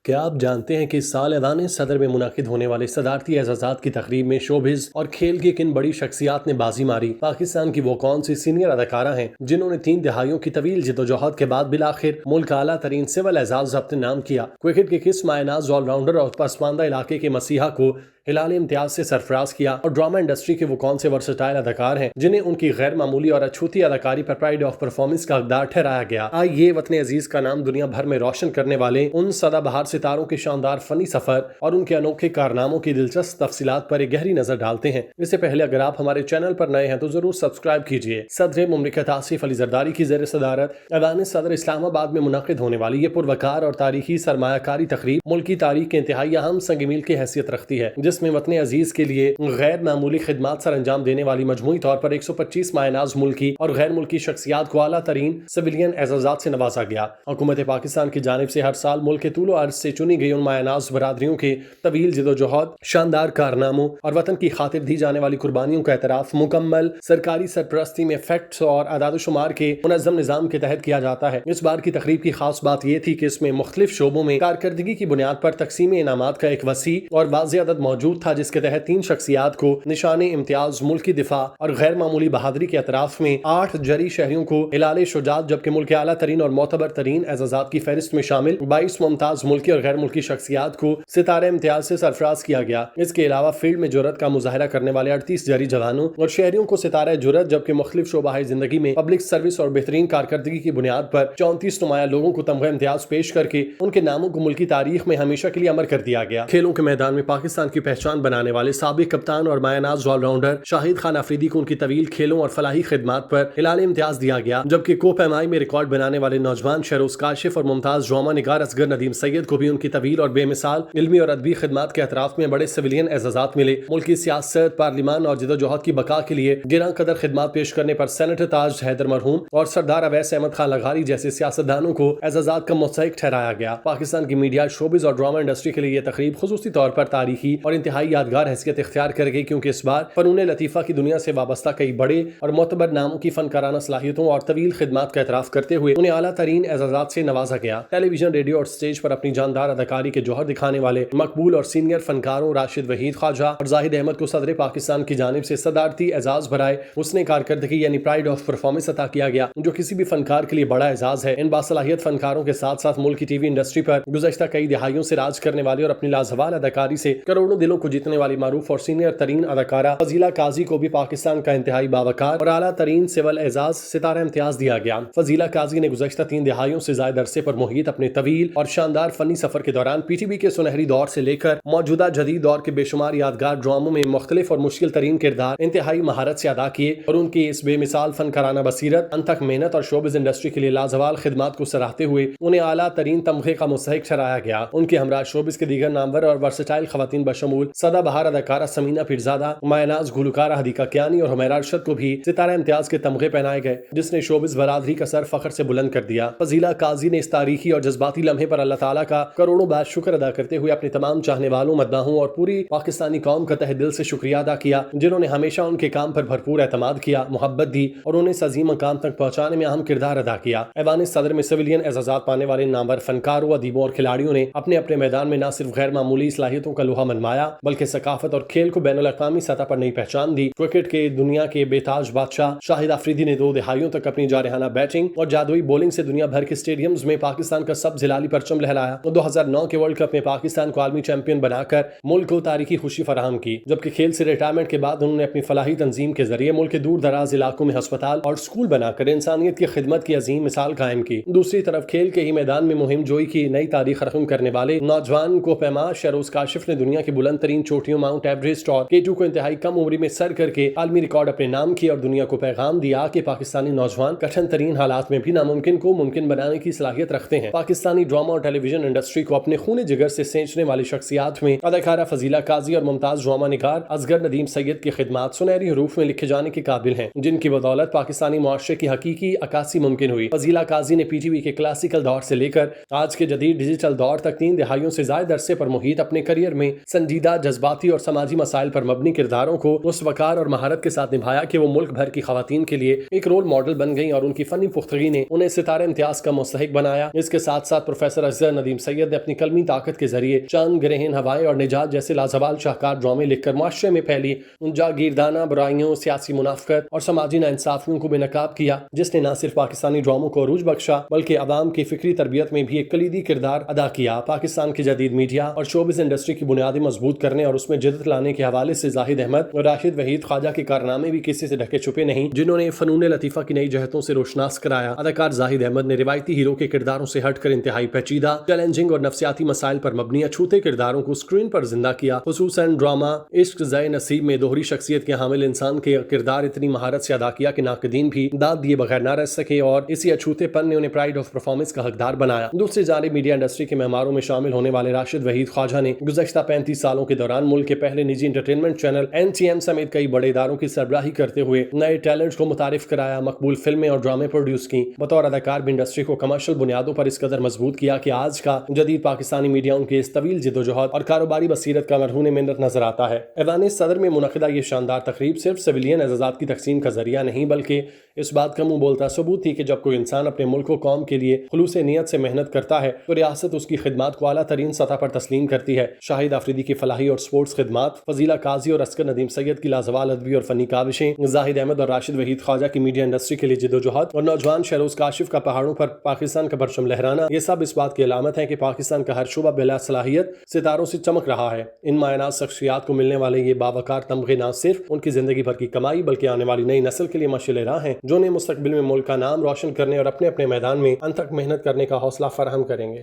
کیا آپ جانتے ہیں کہ اس سال ایوان صدر میں منعقد ہونے والے صدارتی اعزازات کی تقریب میں شوبز اور کھیل کی کن بڑی شخصیات نے بازی ماری؟ پاکستان کی وہ کون سی سینئر اداکارہ ہیں جنہوں نے 3 دہائیوں کی طویل جدوجہد کے بعد بالآخر ملک کا اعلیٰ ترین سول اعزاز اپنے نام کیا؟ کرکٹ کے کس مایہ ناز آل راؤنڈر اور پسماندہ علاقے کے مسیحا کو ہلال امتیاز سے سرفراز کیا؟ اور ڈرامہ انڈسٹری کے وہ کون سے ورسٹائل اداکار ہیں جنہیں ان کی غیر معمولی اور اچھوتی اداکاری پر پرائڈ آف پرفارمنس کا حقدار ٹھہرایا گیا؟ آئیے وطن عزیز کا نام دنیا بھر میں روشن کرنے والے ان سدا بہار ستاروں کے شاندار فنی سفر اور ان کے انوکھے کارناموں کی دلچسپ تفصیلات پر ایک گہری نظر ڈالتے ہیں۔ اس سے پہلے اگر آپ ہمارے چینل پر نئے ہیں تو ضرور سبسکرائب کیجیے۔ صدر مملکت آصف علی زرداری کی زیر صدارت ایوان صدر اسلام آباد میں منعقد ہونے والی یہ پروقار اور تاریخی سرمایہ کاری تقریب ملکی تاریخ کے انتہائی اہم سنگ میل کی حیثیت رکھتی ہے، جس میں وطن عزیز کے لیے غیر معمولی خدمات سر انجام دینے والی مجموعی طور پر 125 مایہ ناز ملکی اور غیر ملکی شخصیات کو اعلیٰ ترین سویلین اعزازات سے نوازا گیا۔ حکومت پاکستان کی جانب سے ہر سال ملک کے طول و عرض سے چنی گئی ان مایہ ناز برادریوں کے طویل جدوجہد، شاندار کارناموں اور وطن کی خاطر دی جانے والی قربانیوں کا اعتراف مکمل سرکاری سرپرستی میں فیکٹس اور اعداد و شمار کے منظم نظام کے تحت کیا جاتا ہے۔ اس بار کی تقریب کی خاص بات یہ تھی کہ اس میں مختلف شعبوں میں کارکردگی کی بنیاد پر تقسیم انعامات کا ایک وسیع اور واضح عدد موجود تھا، جس کے تحت 3 شخصیات کو نشان امتیاز، ملکی دفاع اور غیر معمولی بہادری کے اطراف میں 8 جری شہریوں کو ہلال شجاعت، جبکہ ملک کے اعلیٰ ترین اور معتبر ترین اعزازات کی فہرست میں شامل 22 ممتاز ملکی اور غیر ملکی شخصیات کو ستارہ امتیاز سے سرفراز کیا گیا۔ اس کے علاوہ فیلڈ میں جرأت کا مظاہرہ کرنے والے 38 جری جوانوں اور شہریوں کو ستارہ جرأت، جبکہ مختلف شعبہ زندگی میں پبلک سروس اور بہترین کارکردگی کی بنیاد پر 34 نمایاں لوگوں کو تمغہ امتیاز پیش کر کے ان کے ناموں کو ملکی تاریخ میں ہمیشہ کے لیے امر کر دیا گیا۔ کھیلوں کے میدان میں پاکستان کی پہچان بنانے والے سابق کپتان اور مایہ ناز آل راؤنڈر شاہد خان آفریدی کو ان کی طویل کھیلوں اور فلاحی خدمات پر ہلال امتیاز دیا گیا، جبکہ کو پیمائی میں ریکارڈ بنانے والے نوجوان شہروز کاشف اور ممتاز ڈرامہ نگار اصغر ندیم سید کو بھی ان کی طویل اور بے مثال علمی اور ادبی خدمات کے اطراف میں بڑے سویلین اعزازات ملے۔ ملکی سیاست، پارلیمان اور جدوجہد کی بقا کے لیے گراں قدر خدمات پیش کرنے پر سینیٹر تاج حیدر مرحوم اور سردار اویس احمد خان لغاری جیسے سیاستدانوں کو اعزازات کا مستحق ٹھہرایا گیا۔ پاکستان کی میڈیا، شوبز اور ڈرامہ انڈسٹری کے لیے یہ تقریب خصوصی طور پر تاریخی اور انتہائی یادگار حیثیت اختیار کر گئی، کیونکہ اس بار فنون لطیفہ کی دنیا سے وابستہ کئی بڑے اور معتبر ناموں کی فنکارانہ صلاحیتوں اور طویل خدمات کا اعتراف کرتے ہوئے انہیں اعلیٰ ترین اعزازات سے نوازا گیا۔ ٹیلی ویژن، ریڈیو اور سٹیج پر اپنی جاندار اداکاری کے جوہر دکھانے والے مقبول اور سینئر فنکاروں راشد وحید خواجہ اور زاہد احمد کو صدر پاکستان کی جانب سے صدارتی اعزاز برائے حسن کارکردگی یعنی پرائڈ آف پرفارمنس عطا کیا گیا، جو کسی بھی فنکار کے لیے بڑا اعزاز ہے۔ ان باصلاحیت فنکاروں کے ساتھ ساتھ ملک کی ٹی وی انڈسٹری پر گزشتہ کئی دہائیوں سے راج کرنے والی اور اپنی لازوال اداکاری سے کروڑوں دلوں کو جیتنے والی معروف اور سینئر ترین اداکارہ فضیلہ قاضی کو بھی پاکستان کا انتہائی باوقار اور اعلیٰ ترین سول اعزاز ستارہ امتیاز دیا گیا۔ فضیلہ قاضی نے گزشتہ 3 دہائیوں سے زائد عرصے پر محیط اپنے طویل اور شاندار فنی سفر کے دوران پی ٹی وی کے سنہری دور سے لے کر موجودہ جدید دور کے بے شمار یادگار ڈراموں میں مختلف اور مشکل ترین کردار انتہائی مہارت سے ادا کیے، اور ان کی اس بے مثال فنکارانہ بصیرت، انتھک محنت اور شوبز انڈسٹری کے لیے لازوال خدمات کو سراہتے ہوئے انہیں اعلیٰ ترین تمغے کا مستحق ٹھہرایا گیا۔ ان کے ہمراہ شوبز کے دیگر نامور اور ورسٹائل خواتین بشمول سدا بہار اداکارہ سمینہ پیرزادہ، مایہ ناز گلوکارہ حدیقہ کیانی اور حمیرہ ارشد کو بھی ستارہ امتیاز کے تمغے پہنائے گئے، جس نے شوبز برادری کا سر فخر سے بلند کر دیا۔ فضیلہ قاضی نے اس تاریخی اور جذباتی لمحے پر اللہ تعالیٰ کا کروڑوں بار شکر ادا کرتے ہوئے اپنے تمام چاہنے والوں، مداحوں اور پوری پاکستانی قوم کا تہ دل سے شکریہ ادا کیا، جنہوں نے ہمیشہ ان کے کام پر بھرپور اعتماد کیا، محبت دی اور انہیں اس عظیم مقام تک پہنچانے میں اہم کردار ادا کیا۔ ایوان صدر میں سویلین اعزازات پانے والے نامور فنکاروں، ادیبوں اور کھلاڑیوں نے اپنے اپنے میدان میں نہ صرف غیر معمولی صلاحیتوں کا لوہا منوایا، بلکہ ثقافت اور کھیل کو بین الاقوامی سطح پر نئی پہچان دی۔ کرکٹ کے دنیا کے بے تاج بادشاہ شاہد آفریدی نے 2 دہائیوں تک اپنی جارحانہ بیٹنگ اور جادوئی بولنگ سے دنیا بھر کے اسٹیڈیمز میں پاکستان کا سبز ہلالی پرچم لہرایا۔ 2009 کے ورلڈ کپ میں پاکستان کو عالمی چیمپئن بنا کر ملک کو تاریخی خوشی فراہم کی، جبکہ کھیل سے ریٹائرمنٹ کے بعد انہوں نے اپنی فلاحی تنظیم کے ذریعے ملک کے دور دراز علاقوں میں ہسپتال اور اسکول بنا کر انسانیت کی خدمت کی عظیم مثال قائم کی۔ دوسری طرف کھیل کے ہی میدان میں مہم جوئی کی نئی تاریخ رقم کرنے والے نوجوان کو پیما شہروز کاشف نے دنیا کی بلند ترین چوٹیوں ماؤنٹ ایوریسٹ اور K2 کو انتہائی کم عمری میں سر کر کے عالمی ریکارڈ اپنے نام کیا اور دنیا کو پیغام دیا کہ پاکستانی نوجوان کٹھن ترین حالات میں بھی ناممکن کو ممکن بنانے کی صلاحیت رکھتے ہیں۔ پاکستانی ڈرامہ اور ٹیلی ویژن انڈسٹری کو اپنے خون جگر سے سینچنے والی شخصیات میں اداکارہ فضیلہ قاضی اور ممتاز ڈرامہ نگار اصغر ندیم سید کی خدمات سنہری حروف میں لکھے جانے کے قابل ہیں، جن کی بدولت پاکستانی معاشرے کی حقیقی عکاسی ممکن ہوئی۔ فضیلہ قاضی نے پی ٹی وی کے کلاسیکل دور سے لے کر آج کے جدید ڈیجیٹل دور تک 3 دہائیوں سے زائد عرصے پر محیط اپنے کریئر میں سنجیدہ پسندیدہ جذباتی اور سماجی مسائل پر مبنی کرداروں کو اس وقار اور مہارت کے ساتھ نبھایا کہ وہ ملک بھر کی خواتین کے لیے ایک رول ماڈل بن گئیں اور ان کی فنی پختگی نے انہیں ستارہ امتیاز کا مستحق بنایا۔ اس کے ساتھ ساتھ پروفیسر اظہر ندیم سید نے اپنی قلمی طاقت کے ذریعے چاند، گرہن، ہوائیں اور نجات جیسے لازوال شاہکار ڈرامے لکھ کر معاشرے میں پھیلی ان جاگیردانہ برائیوں، سیاسی منافقت اور سماجی ناانصافیوں کو بے نقاب کیا، جس نے نہ صرف پاکستانی ڈراموں کو عروج بخشا بلکہ عوام کی فکری تربیت میں بھی ایک کلیدی کردار ادا کیا۔ پاکستان کی جدید میڈیا اور شوبز انڈسٹری کی بنیادیں مضبوط کرنے اور اس میں جدت لانے کے حوالے سے زاہد احمد اور راشد وحید خواجہ کے کارنامے بھی کسی سے ڈھکے چھپے نہیں، جنہوں نے فنون لطیفہ کی نئی جہتوں سے روشناس کرایا۔ اداکار زاہد احمد نے روایتی ہیرو کے کرداروں سے ہٹ کر انتہائی پیچیدہ، چیلنجنگ اور نفسیاتی مسائل پر مبنی اچھوتے کرداروں کو اسکرین پر زندہ کیا۔ خصوصاً ڈرامہ عشق زے نصیب میں دوہری شخصیت کے حامل انسان کے کردار اتنی مہارت سے ادا کیا کہ ناقدین بھی داد دیے بغیر نہ رہ سکے اور اسی اچھوتے پن نے انہیں پرائڈ آف پرفارمنس کا حقدار بنایا۔ دوسری جانب میڈیا انڈسٹری کے معماروں میں شامل ہونے والے راشد وحید خواجہ نے گزشتہ 35 سالوں کے دوران ملک کے پہلے نجی انٹرٹینمنٹ چینل NTM سمیت کئی بڑے اداروں کی سربراہی کرتے ہوئے نئے ٹیلنٹس کو متعارف کرایا، مقبول فلمیں اور ڈرامے پروڈیوس کی۔ بطور اداکار بھی انڈسٹری کو کمرشل بنیادوں پر اس قدر مضبوط کیا کہ آج کا جدید پاکستانی میڈیا ان کی اس طویل جدوجہد اور کاروباری بصیرت کا مرہون منت نظر آتا ہے۔ ایوان صدر میں منعقدہ یہ شاندار تقریب صرف سویلین اعزازات کی تقسیم کا ذریعہ نہیں بلکہ اس بات کا منہ بولتا ثبوت تھی کہ جب کوئی انسان اپنے ملک و قوم کے لیے خلوص نیت سے محنت کرتا ہے تو ریاست اس کی خدمات کو اعلیٰ ترین سطح پر تسلیم کرتی ہے۔ شاہد آفریدی کی فلاحی اور سپورٹس خدمات، فضیلہ قاضی اور عسکر ندیم سید کی لازوال ادبی اور فنی کاوشیں، زاہد احمد اور راشد وحید خواجہ کی میڈیا انڈسٹری کے لیے جدوجہد اور نوجوان شہروز کاشف کا پہاڑوں پر پاکستان کا پرچم لہرانا، یہ سب اس بات کی علامت ہے کہ پاکستان کا ہر شعبہ بلا صلاحیت ستاروں سے چمک رہا ہے۔ ان مایہ شخصیات کو ملنے والے یہ باوقار تمغے نہ صرف ان کی زندگی بھر کی کمائی بلکہ آنے والی نئی نسل کے لیے مشعل راہ ہیں، جو انہیں مستقبل میں ملک کا نام روشن کرنے اور اپنے اپنے میدان میں انتھک محنت کرنے کا حوصلہ فراہم کریں گے۔